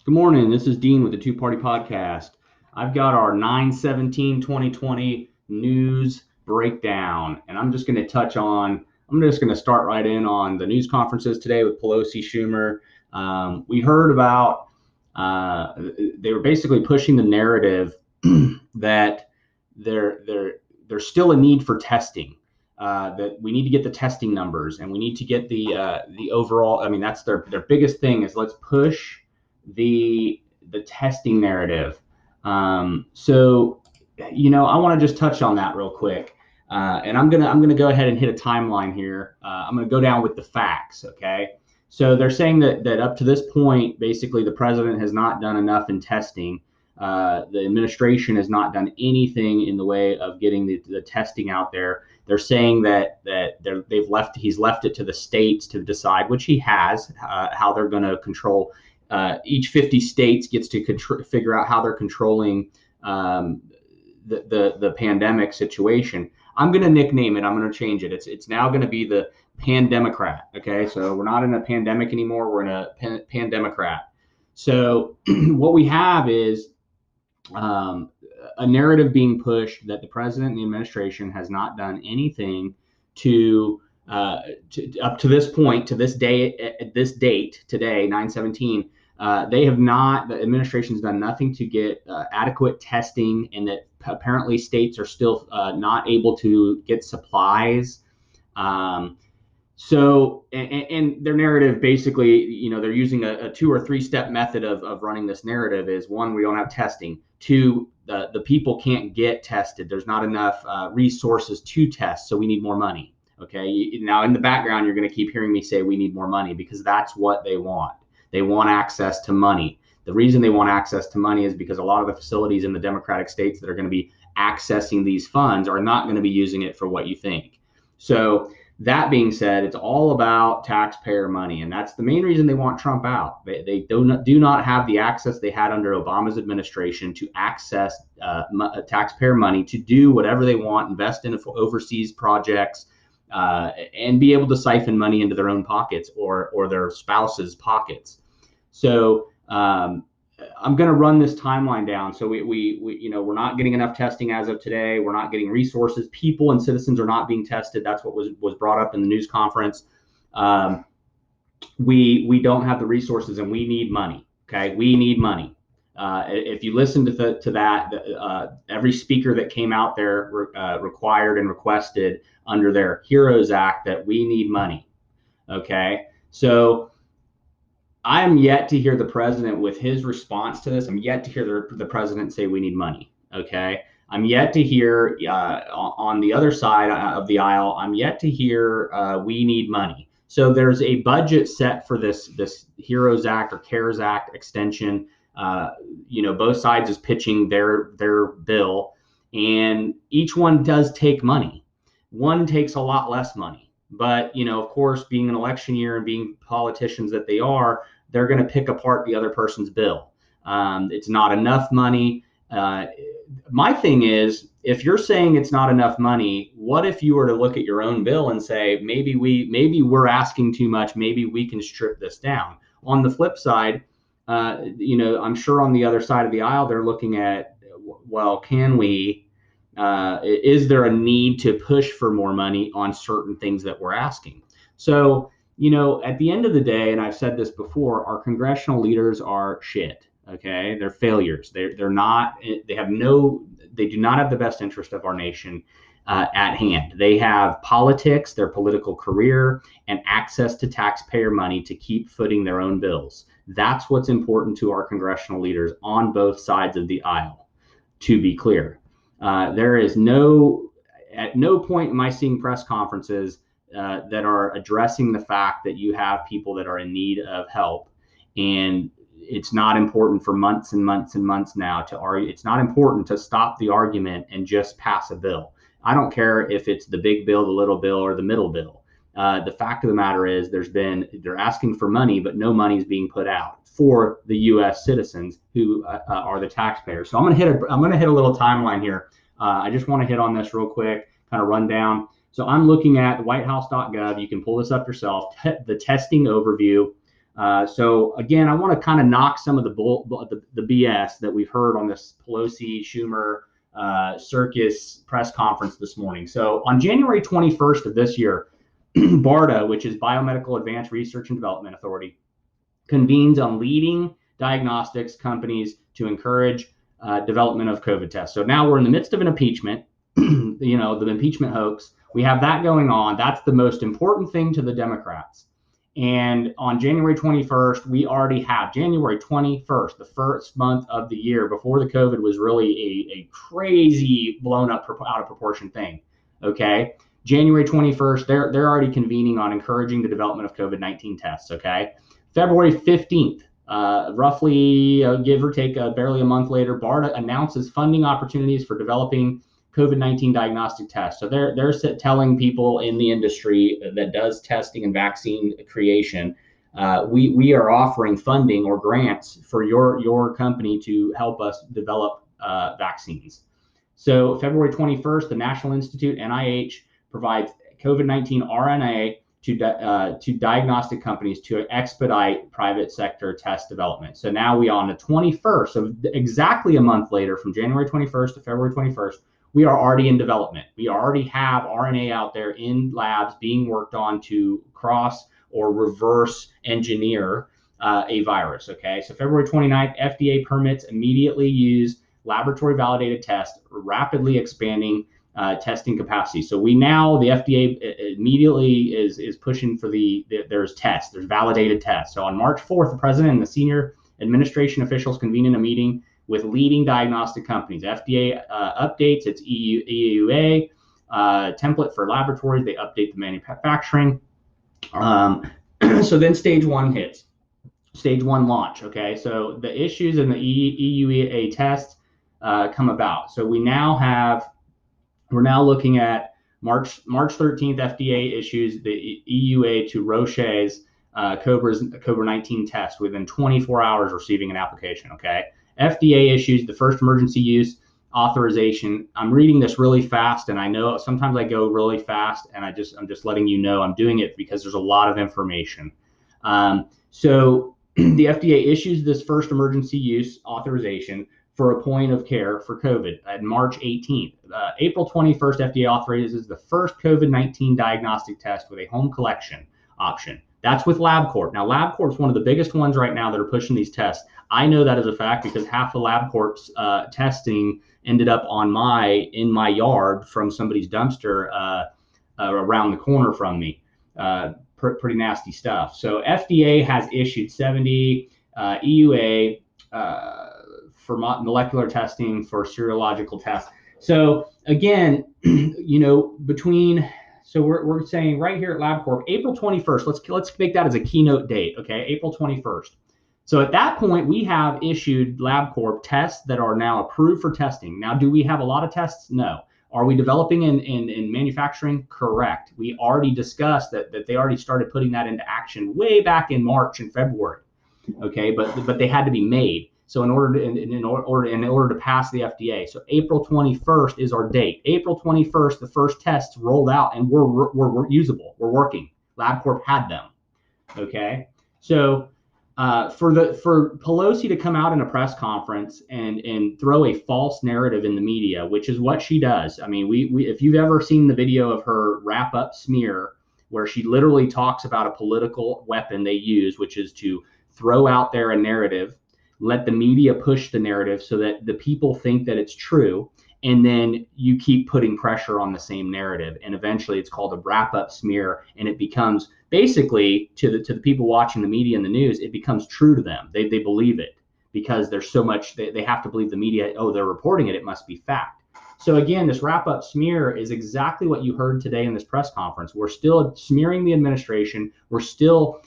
Good morning. This is Dean with the Two Party Podcast. I've got our 9/17/2020 news breakdown, and I'm just going to start right in on the news conferences today with Pelosi, Schumer. We heard about, they were basically pushing the narrative that there's still a need for testing. That we need to get the testing numbers, and we need to get the overall. I mean, that's their biggest thing is let's push the testing narrative. So I want to just touch on that real quick, and I'm gonna go ahead and hit a timeline here. I'm gonna go down with the facts. Okay. So they're saying that up to this point, basically, the president has not done enough in testing. The administration has not done anything in the way of getting the testing out there. They're saying that he's left it to the states to decide, which he has, how they're going to control. Each 50 states gets to figure out how they're controlling the pandemic situation. I'm going to nickname it. I'm going to change it. It's now going to be the PanDemocrat. Okay, so we're not in a pandemic anymore. We're in a PanDemocrat. So what we have is a narrative being pushed that the president and the administration has not done anything to up to this point, to this day, at this date today, 9/17. They have not. The administration's done nothing to get adequate testing, and that apparently states are still not able to get supplies. So, and their narrative basically, they're using a 2 or 3 step method of running this narrative is: one, we don't have testing; two, the people can't get tested. There's not enough resources to test, so we need more money. Okay. Now, in the background, you're going to keep hearing me say we need more money because that's what they want. They want access to money. The reason they want access to money is because a lot of the facilities in the Democratic states that are going to be accessing these funds are not going to be using it for what you think. So, that being said, it's all about taxpayer money, and that's the main reason they want Trump out. They do not have the access they had under Obama's administration to access taxpayer money to do whatever they want, invest in overseas projects, and be able to siphon money into their own pockets or their spouse's pockets. So I'm going to run this timeline down. So we're not getting enough testing as of today. We're not getting resources. People and citizens are not being tested. That's what was brought up in the news conference. We don't have the resources, and we need money. Okay, we need money. If you listen to that, every speaker that came out there required and requested under their HEROES Act that we need money. Okay, so I'm yet to hear the president with his response to this. I'm yet to hear the president say we need money. Okay. I'm yet to hear on the other side of the aisle, I'm yet to hear we need money. So there's a budget set for this HEROES Act or CARES Act extension. Both sides is pitching their bill, and each one does take money. One takes a lot less money. But, of course, being an election year and being politicians that they are, they're going to pick apart the other person's bill. It's not enough money. My thing is, if you're saying it's not enough money, what if you were to look at your own bill and say, maybe we're asking too much, maybe we can strip this down? On the flip side, I'm sure on the other side of the aisle, they're looking at, well, can we, is there a need to push for more money on certain things that we're asking? So, at the end of the day, and I've said this before, our congressional leaders are shit. Okay, they're failures. They're not. They do not have the best interest of our nation at hand. They have politics, their political career, and access to taxpayer money to keep footing their own bills. That's what's important to our congressional leaders on both sides of the aisle. To be clear, there is at no point am I seeing press conferences that are addressing the fact that you have people that are in need of help, and it's not important for months and months and months now to argue. It's not important to stop the argument and just pass a bill. I don't care if it's the big bill, the little bill, or the middle bill. The fact of the matter is they're asking for money, but no money is being put out for the U.S. citizens who are the taxpayers. So I'm going to hit a little timeline here. I just want to hit on this real quick, kind of run down. So I'm looking at whitehouse.gov. You can pull this up yourself. The testing overview. So again, I want to kind of knock some of the BS that we've heard on this Pelosi Schumer circus press conference this morning. So on January 21st of this year, BARDA, which is Biomedical Advanced Research and Development Authority, convenes on leading diagnostics companies to encourage development of COVID tests. So now we're in the midst of an impeachment, the impeachment hoax. We have that going on. That's the most important thing to the Democrats. And on January 21st, we already have January 21st, the first month of the year before the COVID was really a crazy blown up out of proportion thing. Okay. January 21st, they're already convening on encouraging the development of COVID-19 tests. Okay. February 15th, roughly give or take barely a month later, BARDA announces funding opportunities for developing COVID-19 diagnostic tests. So they're telling people in the industry that does testing and vaccine creation, we are offering funding or grants for your company to help us develop vaccines. So February 21st, the National Institute, NIH, provides COVID-19 RNA to diagnostic companies to expedite private sector test development. So now we are on the 21st, so exactly a month later, from January 21st to February 21st, we are already in development. We already have RNA out there in labs being worked on to cross or reverse engineer a virus. Okay, so February 29th, FDA permits immediately use laboratory validated tests, rapidly expanding testing capacity. So the FDA immediately is pushing for there's validated tests. So on March 4th, the president and the senior administration officials convene in a meeting with leading diagnostic companies. FDA updates its EUA template for laboratories. They update the manufacturing. So then stage one hits. Stage one launch. Okay, so the issues in the EUA tests come about. So we're now looking at March 13th, FDA issues the EUA to Roche's COVID-19 test within 24 hours receiving an application. Okay. FDA issues the first emergency use authorization. I'm reading this really fast, and I know sometimes I go really fast, and I'm just letting you know I'm doing it because there's a lot of information. So the FDA issues this first emergency use authorization for a point of care for COVID at March 18th. April 21st, FDA authorizes the first COVID-19 diagnostic test with a home collection option. That's with LabCorp. Now, LabCorp is one of the biggest ones right now that are pushing these tests. I know that as a fact because half of LabCorp's testing ended up in my yard from somebody's dumpster around the corner from me. Pretty nasty stuff. So FDA has issued 70 EUA for molecular testing for serological tests. So again, so we're saying right here at LabCorp, April 21st, let's make that as a keynote date, okay? April 21st. So at that point, we have issued LabCorp tests that are now approved for testing. Now, do we have a lot of tests? No. Are we developing in manufacturing? Correct. We already discussed that they already started putting that into action way back in March and February, okay? But they had to be made. So in order to pass the FDA, so April 21st is our date. April 21st, the first tests rolled out and we're usable. We're working. LabCorp had them. Okay. So for Pelosi to come out in a press conference and throw a false narrative in the media, which is what she does. I mean, if you've ever seen the video of her wrap up smear, where she literally talks about a political weapon they use, which is to throw out there a narrative, let the media push the narrative so that the people think that it's true, and then you keep putting pressure on the same narrative, and eventually it's called a wrap-up smear, and it becomes basically to the people watching the media and the news, it becomes true to them. They believe it because there's so much they have to believe the media. Oh, they're reporting it must be fact. So again, this wrap-up smear is exactly what you heard today in this press conference. We're still smearing the administration. We're still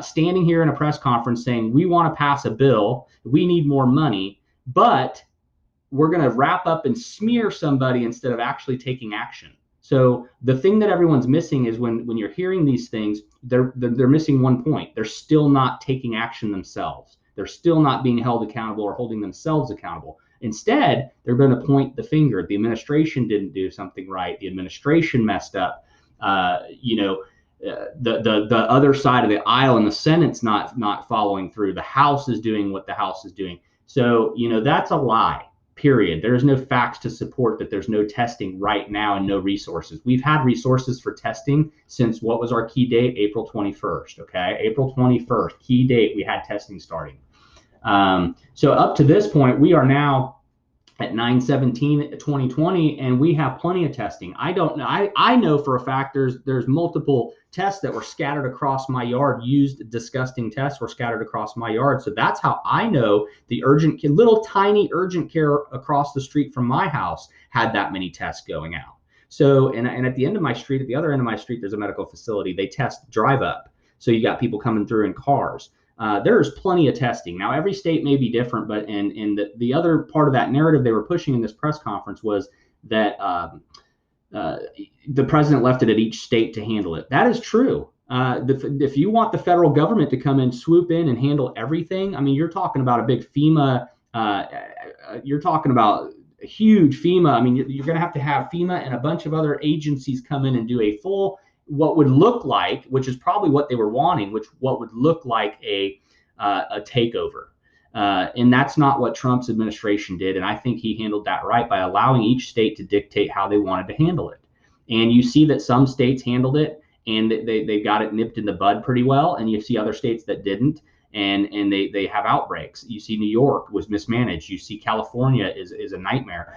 standing here in a press conference saying we want to pass a bill, we need more money, but we're going to wrap up and smear somebody instead of actually taking action. So the thing that everyone's missing is when you're hearing these things, they're missing one point. They're still not taking action themselves. They're still not being held accountable or holding themselves accountable. Instead, they're going to point the finger. The administration didn't do something right. The administration messed up. the other side of the aisle in the Senate's not following through. The House is doing what the House is doing. So, that's a lie, period. There is no facts to support that there's no testing right now and no resources. We've had resources for testing since what was our key date? April 21st, okay? April 21st, key date, we had testing starting. So up to this point, we are now at 9/17/2020, and we have plenty of testing. I don't know. I know for a fact there's multiple tests that were scattered across my yard. Used disgusting tests were scattered across my yard. So that's how I know the little tiny urgent care across the street from my house had that many tests going out. So and at the end of my street, at the other end of my street, there's a medical facility. They test drive up. So you got people coming through in cars. There's plenty of testing. Now, every state may be different, but the other part of that narrative they were pushing in this press conference was that the president left it at each state to handle it. That is true. If you want the federal government to come in, swoop in, and handle everything, I mean, you're talking about a big FEMA. You're talking about a huge FEMA. I mean, you're going to have FEMA and a bunch of other agencies come in and do a full, what would look like, which is probably what they were wanting, what would look like a takeover. And that's not what Trump's administration did. And I think he handled that right by allowing each state to dictate how they wanted to handle it. And you see that some states handled it and they got it nipped in the bud pretty well. And you see other states that didn't. And they have outbreaks. You see New York was mismanaged. You see California is a nightmare.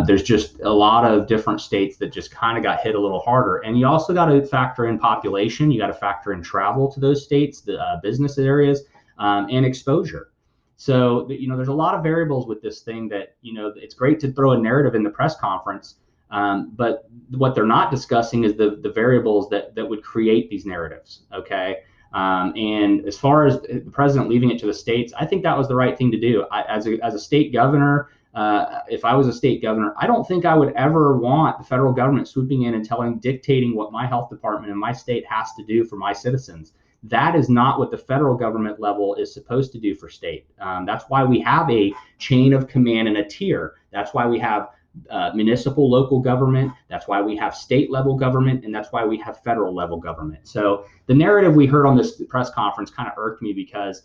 There's just a lot of different states that just kind of got hit a little harder. And you also got to factor in population. You got to factor in travel to those states, the business areas, and exposure. So, there's a lot of variables with this thing that, it's great to throw a narrative in the press conference. But what they're not discussing is the variables that would create these narratives. Okay. And as far as the president leaving it to the states, I think that was the right thing to do. As a state governor, if I was a state governor, I don't think I would ever want the federal government swooping in and dictating what my health department in my state has to do for my citizens. That is not what the federal government level is supposed to do for state. That's why we have a chain of command and a tier. That's why we have municipal local government. That's why we have state level government, and that's why we have federal level government. So the narrative we heard on this press conference kind of irked me because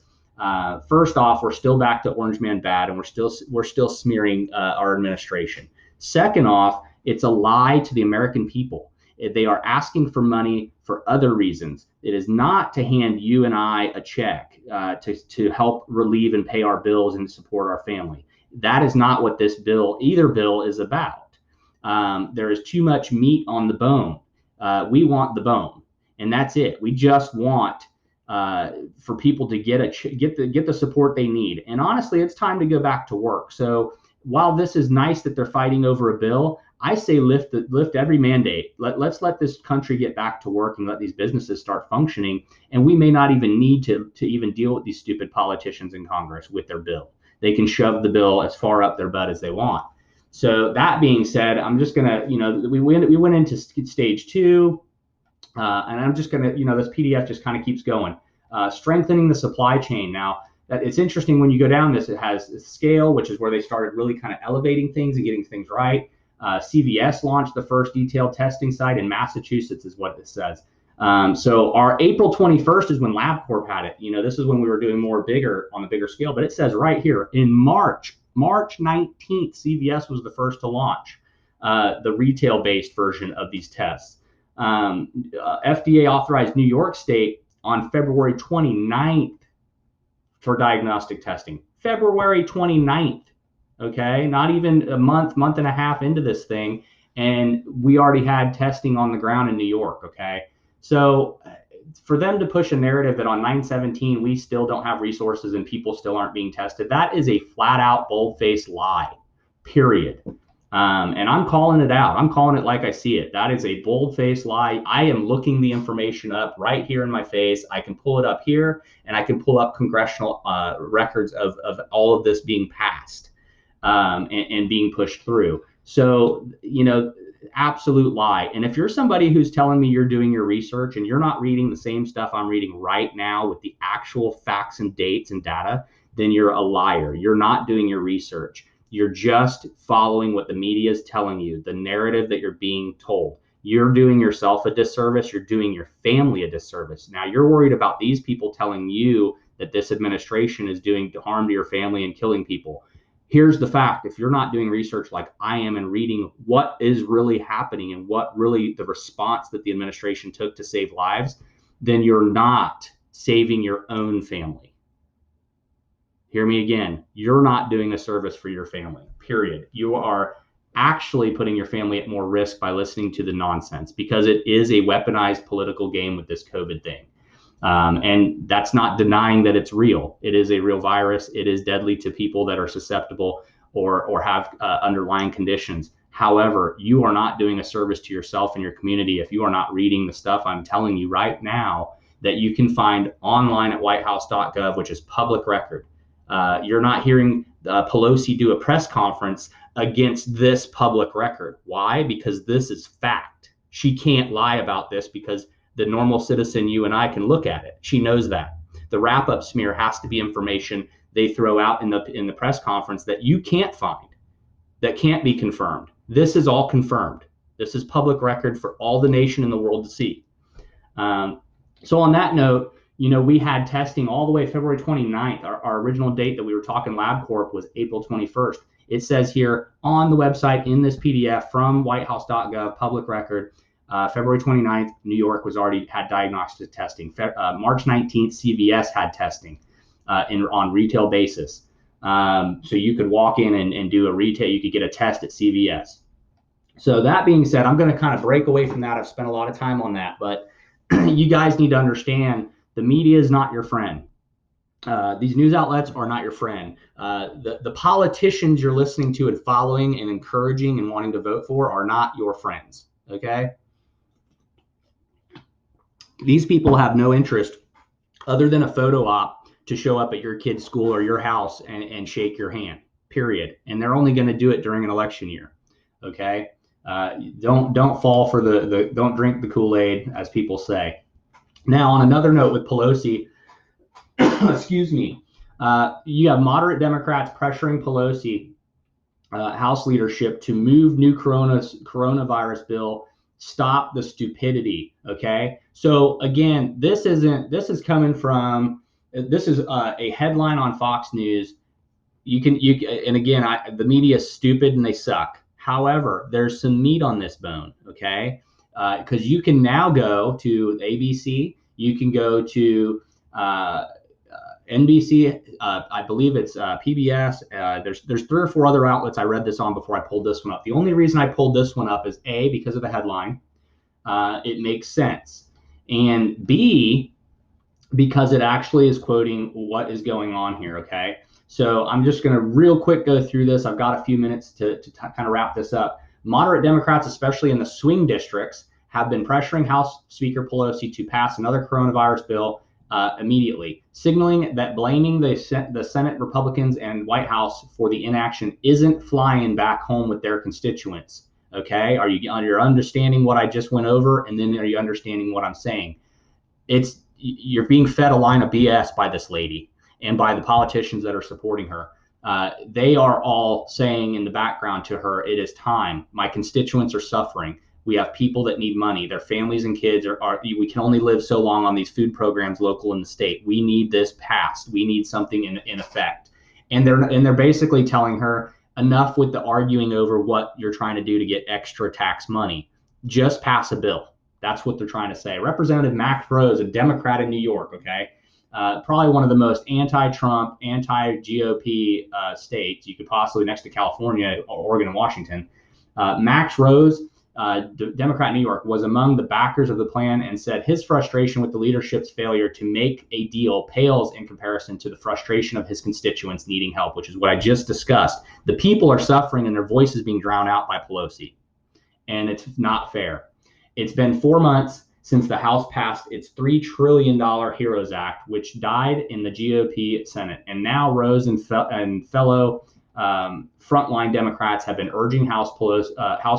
first off, we're still back to Orange Man bad, and we're still smearing our administration. Second off, it's a lie to the American people. They are asking for money for other reasons. It is not to hand you and I a check to help relieve and pay our bills and support our family. That is not what either bill is about. There is too much meat on the bone. We want the bone, and that's it. We just want for people to get the support they need. And honestly, it's time to go back to work. So while this is nice that they're fighting over a bill, I say lift every mandate. Let's let this country get back to work and let these businesses start functioning. And we may not even need to even deal with these stupid politicians in Congress with their bill. They can shove the bill as far up their butt as they want. So that being said, I'm just gonna, we went into stage 2, and I'm just gonna, this PDF just kind of keeps going. Strengthening the supply chain. Now, it's interesting when you go down this. It has a scale, which is where they started really kind of elevating things and getting things right. CVS launched the first detailed testing site in Massachusetts, is what it says. So our April 21st is when LabCorp had it. This is when we were doing on a bigger scale. But it says right here in March 19th, CVS was the first to launch the retail-based version of these tests. FDA authorized New York State on February 29th for diagnostic testing. February 29th. Okay, not even a month and a half into this thing, and we already had testing on the ground in New York. Okay. So for them to push a narrative that on 9/17 we still don't have resources and people still aren't being tested, that is a flat out bold-faced lie, period. And I'm calling it out. I'm calling it like I see it. That is a bold-faced lie. I am looking the information up right here in my face. I can pull it up here, and I can pull up congressional records of all of this being passed and being pushed through. So, absolute lie. And if you're somebody who's telling me you're doing your research and you're not reading the same stuff I'm reading right now with the actual facts and dates and data, then you're a liar. You're not doing your research. You're just following what the media is telling you, the narrative that you're being told. you're doing yourself a disservice. You're doing your family a disservice. Now, you're worried about these people telling you that this administration is doing harm to your family and killing people. Here's the fact. If you're not doing research like I am and reading what is really happening and what really the response that the administration took to save lives, then you're not saving your own family. Hear me again. You're not doing a service for your family, period. You are actually putting your family at more risk by listening to the nonsense, because it is a weaponized political game with this COVID thing. And that's not denying that it's real. It is a real virus. It is deadly to people that are susceptible or have underlying conditions. However, you are not doing a service to yourself and your community if you are not reading the stuff I'm telling you right now that you can find online at whitehouse.gov, which is public record. You're not hearing Pelosi do a press conference against this public record. Why? Because this is fact. She can't lie about this because the normal citizen, you and I, can look at it. She knows that. The wrap-up smear has to be information they throw out in the press conference that you can't find, that can't be confirmed. This is all confirmed. This is public record for all the nation and the world to see. So on that note, we had testing all the way February 29th. Our original date that we were talking LabCorp was April 21st. It says here on the website in this PDF from whitehouse.gov, public record, February 29th, New York had diagnostic testing. March 19th, CVS had testing on retail basis. So you could walk in and do a retail, you could get a test at CVS. So that being said, I'm going to kind of break away from that. I've spent a lot of time on that, but you guys need to understand the media is not your friend. These news outlets are not your friend. The politicians you're listening to and following and encouraging and wanting to vote for are not your friends. Okay? These people have no interest other than a photo op to show up at your kid's school or your house and shake your hand, period. And they're only going to do it during an election year. Okay? Don't fall for don't drink the Kool-Aid, as people say. Now, on another note with Pelosi, excuse me, you have moderate Democrats pressuring Pelosi, House leadership, to move new coronavirus bill. Stop the stupidity. Okay. So again, this is a headline on Fox News. And again, the media is stupid and they suck. However, there's some meat on this bone. Okay. Because you can now go to ABC, you can go to NBC, I believe it's PBS. There's 3 or 4 other outlets I read this on before I pulled this one up. The only reason I pulled this one up is A, because of the headline. It makes sense. And B, because it actually is quoting what is going on here, okay? So I'm just going to real quick go through this. I've got a few minutes to kind of wrap this up. Moderate Democrats, especially in the swing districts, have been pressuring House Speaker Pelosi to pass another coronavirus bill immediately, signaling that blaming the Senate Republicans and White House for the inaction isn't flying back home with their constituents. Okay, are you're understanding what I just went over, and then are you understanding what I'm saying? You're being fed a line of BS by this lady and by the politicians that are supporting her. They are all saying in the background to her, it is time. My constituents are suffering. We have people that need money. Their families and kids we can only live so long on these food programs local in the state. We need this passed. We need something in effect. And they're basically telling her, enough with the arguing over what you're trying to do to get extra tax money. Just pass a bill. That's what they're trying to say. Representative Max Rose, a Democrat in New York, okay, probably one of the most anti-Trump, anti-GOP states you could possibly, next to California, Oregon, and Washington. Max Rose, Democrat in New York, was among the backers of the plan and said his frustration with the leadership's failure to make a deal pales in comparison to the frustration of his constituents needing help, which is what I just discussed. The people are suffering and their voices being drowned out by Pelosi, and it's not fair. It's been 4 months since the House passed its $3 trillion HEROES Act, which died in the GOP Senate, and now Rose and fellow frontline Democrats have been urging House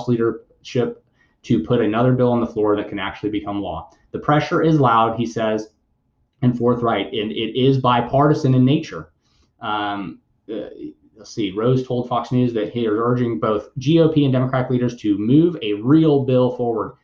leadership to put another bill on the floor that can actually become law. The pressure is loud, he says, and forthright, and it is bipartisan in nature. Let's see, Rose told Fox News that he is urging both GOP and Democratic leaders to move a real bill forward.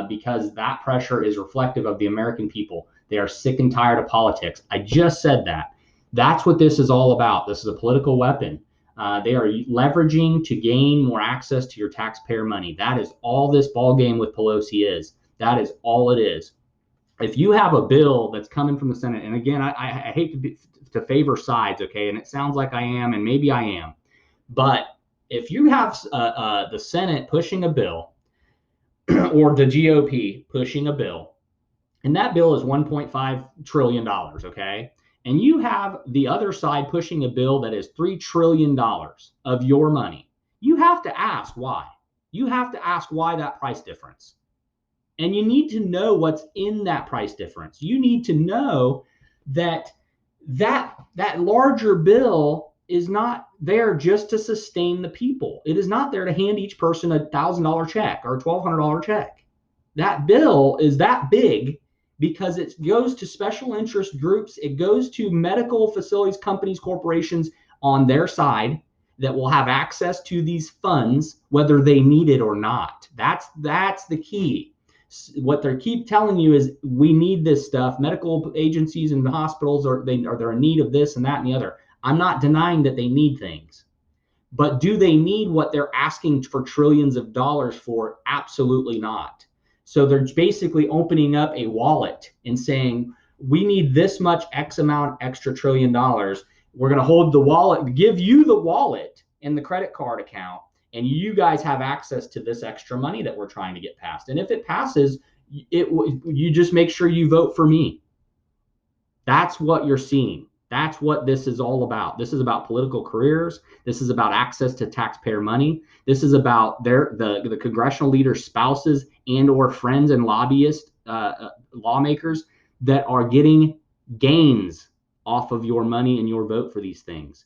because that pressure is reflective of the American people. They are sick and tired of politics. I just said that. That's what this is all about. This is a political weapon. They are leveraging to gain more access to your taxpayer money. That is all this ball game with Pelosi is. That is all it is. If you have a bill that's coming from the Senate, and again, I hate to favor sides, okay, and it sounds like I am, and maybe I am, but if you have the Senate pushing a bill or the GOP pushing a bill, and that bill is $1.5 trillion, okay? And you have the other side pushing a bill that is $3 trillion of your money. You have to ask why. You have to ask why that price difference. And you need to know what's in that price difference. You need to know that larger bill is not there just to sustain the people. It is not there to hand each person a $1,000 check or a $1,200 check. That bill is that big because it goes to special interest groups. It goes to medical facilities, companies, corporations on their side that will have access to these funds, whether they need it or not. That's the key. What they keep telling you is we need this stuff. Medical agencies and the hospitals they're in need of this and that and the other. I'm not denying that they need things, but do they need what they're asking for trillions of dollars for? Absolutely not. So they're basically opening up a wallet and saying, we need this much X amount extra $1 trillion. We're going to hold the wallet, give you the wallet and the credit card account, and you guys have access to this extra money that we're trying to get passed. And if it passes, you just make sure you vote for me. That's what you're seeing. That's what this is all about. This is about political careers. This is about access to taxpayer money. This is about the congressional leaders' spouses and or friends and lobbyists, lawmakers that are getting gains off of your money and your vote for these things.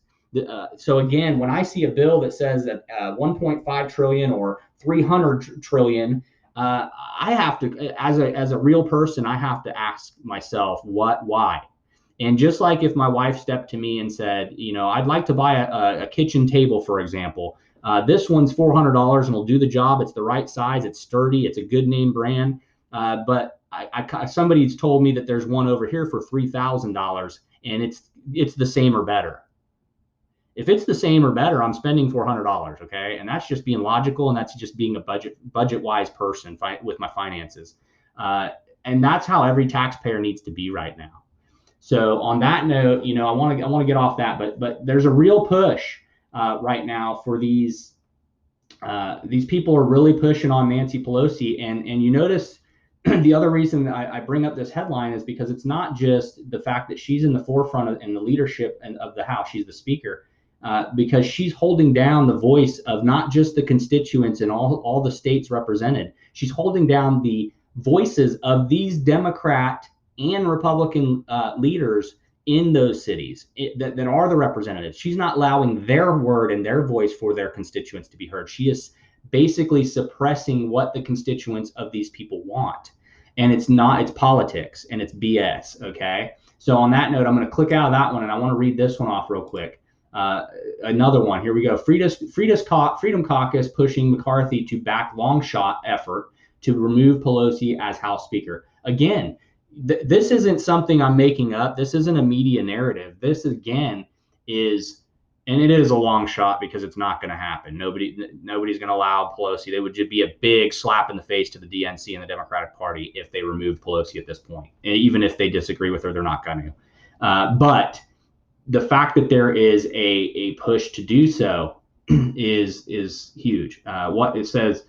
So again, when I see a bill that says that 1.5 trillion or 300 trillion, I have to, as a real person, I have to ask myself, why? And just like if my wife stepped to me and said, I'd like to buy a kitchen table, for example, this one's $400 and will do the job. It's the right size. It's sturdy. It's a good name brand. But somebody's told me that there's one over here for $3,000 and it's the same or better. If it's the same or better, I'm spending $400, okay? And that's just being logical, and that's just being a budget-wise person with my finances. And that's how every taxpayer needs to be right now. So on that note, I want to get off that, but there's a real push right now for these people are really pushing on Nancy Pelosi, and you notice the other reason I bring up this headline is because it's not just the fact that she's in the forefront in the leadership of the House. She's the speaker. Because she's holding down the voice of not just the constituents in all the states represented. She's holding down the voices of these Democrat and Republican leaders in those cities that are the representatives. She's not allowing their word and their voice for their constituents to be heard. She is basically suppressing what the constituents of these people want. And it's politics and it's BS, okay? So on that note, I'm going to click out of that one and I want to read this one off real quick. Another one. Here we go. Freedom Caucus pushing McCarthy to back long shot effort to remove Pelosi as House Speaker. Again, this isn't something I'm making up. This isn't a media narrative. This again is, and it is a long shot because it's not going to happen. Nobody's going to allow Pelosi. They would just be a big slap in the face to the DNC and the Democratic Party if they removed Pelosi at this point. And even if they disagree with her, they're not going to. But the fact that there is a push to do so is huge. What it says,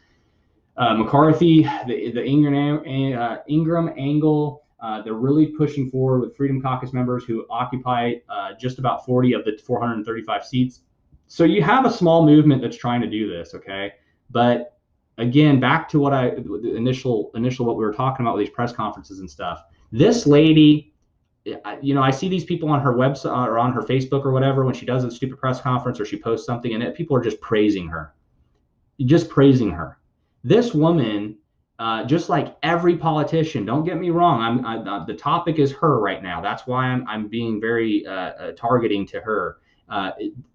McCarthy, the Ingram angle, they're really pushing forward with Freedom Caucus members who occupy just about 40 of the 435 seats. So you have a small movement that's trying to do this, okay? But again, back to what the initial what we were talking about with these press conferences and stuff. This lady, I see these people on her website or on her Facebook or whatever when she does a stupid press conference or she posts something and people are just praising her. This woman, just like every politician, don't get me wrong. The topic is her right now. That's why I'm being very targeting to her.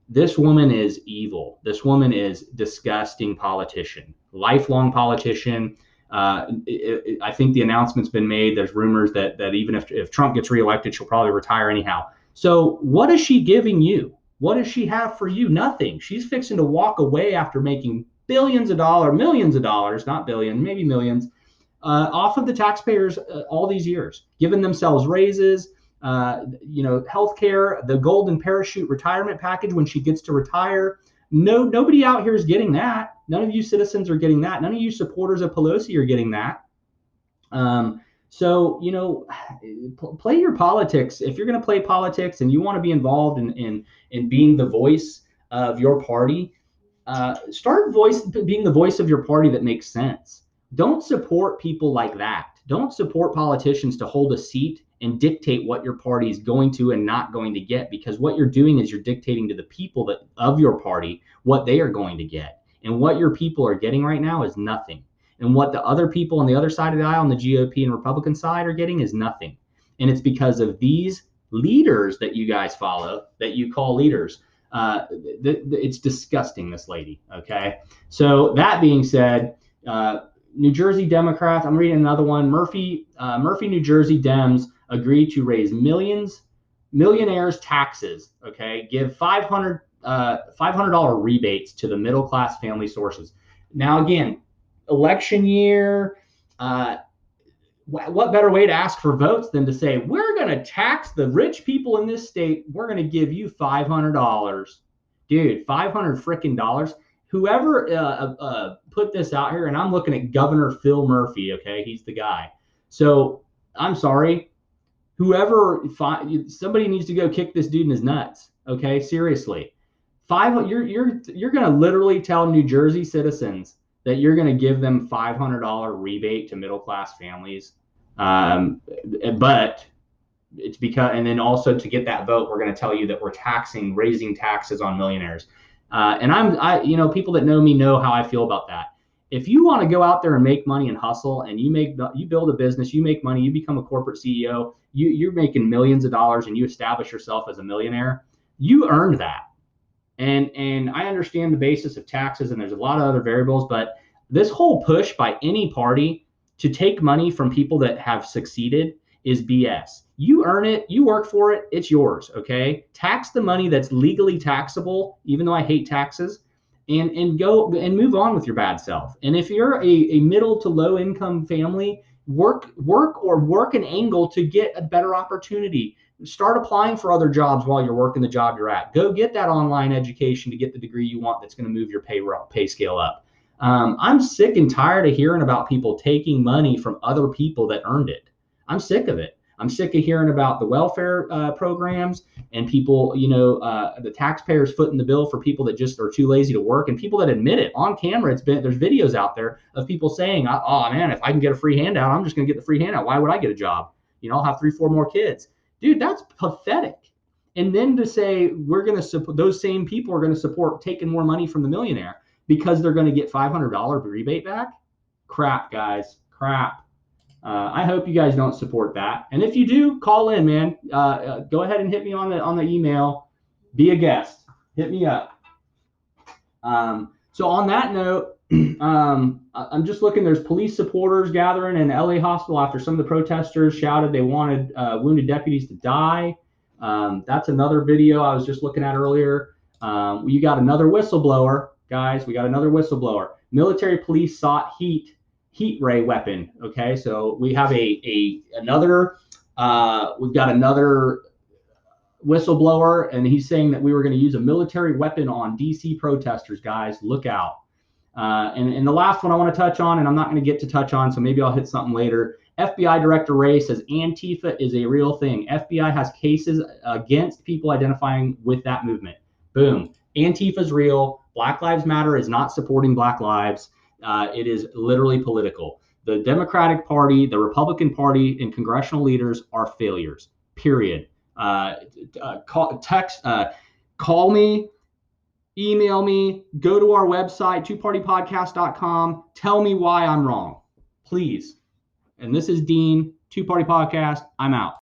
This woman is evil. This woman is disgusting politician, lifelong politician. I think the announcement's been made. There's rumors that even if Trump gets reelected, she'll probably retire anyhow. So what is she giving you? What does she have for you? Nothing. She's fixing to walk away after making billions of dollars, millions of dollars, not billions, maybe millions, off of the taxpayers all these years, giving themselves raises, healthcare, the golden parachute retirement package when she gets to retire. Nobody out here is getting that. None of you citizens are getting that. None of you supporters of Pelosi are getting that. So, play your politics. If you're going to play politics and you want to be involved in being the voice of your party, start being the voice of your party that makes sense. Don't support people like that. Don't support politicians to hold a seat and dictate what your party is going to and not going to get, because what you're doing is you're dictating to the people of your party what they are going to get. And what your people are getting right now is nothing. And what the other people on the other side of the aisle, on the GOP and Republican side, are getting is nothing. And it's because of these leaders that you guys follow, that you call leaders. It's disgusting, this lady. Okay. So that being said, New Jersey Democrats, I'm reading another one. Murphy, New Jersey Dems agree to raise millionaires' taxes. Okay. Give $500 rebates to the middle class family sources. Now, again, election year, what better way to ask for votes than to say, we're going to tax the rich people in this state. We're going to give you $500. Dude, $500 freaking dollars. Whoever put this out here, and I'm looking at Governor Phil Murphy, okay? He's the guy. So I'm sorry. Somebody needs to go kick this dude in his nuts, okay? Seriously. You're going to literally tell New Jersey citizens that you're going to give them $500 rebate to middle-class families. But it's because, and then also to get that vote, we're going to tell you that we're raising taxes on millionaires. And people that know me know how I feel about that. If you want to go out there and make money and hustle, and you build a business, you make money, you become a corporate CEO, you're making millions of dollars, and you establish yourself as a millionaire, you earned that. And I understand the basis of taxes, and there's a lot of other variables, but this whole push by any party to take money from people that have succeeded is BS. You earn it, you work for it, it's yours, okay? Tax the money that's legally taxable, even though I hate taxes, and go and move on with your bad self. And if you're a middle to low income family, work an angle to get a better opportunity. Start applying for other jobs while you're working the job you're at. Go get that online education to get the degree you want that's going to move your pay scale up. I'm sick and tired of hearing about people taking money from other people that earned it. I'm sick of it. I'm sick of hearing about the welfare programs and people, the taxpayers footing the bill for people that just are too lazy to work, and people that admit it on camera. There's videos out there of people saying, oh man, if I can get a free handout, I'm just going to get the free handout. Why would I get a job? I'll have 3-4 more kids. Dude, that's pathetic. And then to say we're going to support, those same people are going to support taking more money from the millionaire because they're going to get $500 rebate back. Crap, guys, crap. I hope you guys don't support that. And if you do, call in, man. Go ahead and hit me on the email. Be a guest. Hit me up. So on that note, I'm just looking. There's police supporters gathering in LA hospital after some of the protesters shouted they wanted wounded deputies to die. That's another video I was just looking at earlier. You got another whistleblower, guys. We got another whistleblower. Military police sought heat ray weapon. Okay, so we have another whistleblower, and he's saying that we were going to use a military weapon on DC protesters. Guys, look out. And the last one I want to touch on, and I'm not going to get to touch on, so maybe I'll hit something later. FBI Director Wray says Antifa is a real thing. FBI has cases against people identifying with that movement. Boom. Antifa's real. Black Lives Matter is not supporting Black lives. It is literally political. The Democratic Party, the Republican Party, and congressional leaders are failures, period. Call me, email me, go to our website, twopartypodcast.com. Tell me why I'm wrong, please. And this is Dean, Two Party Podcast. I'm out.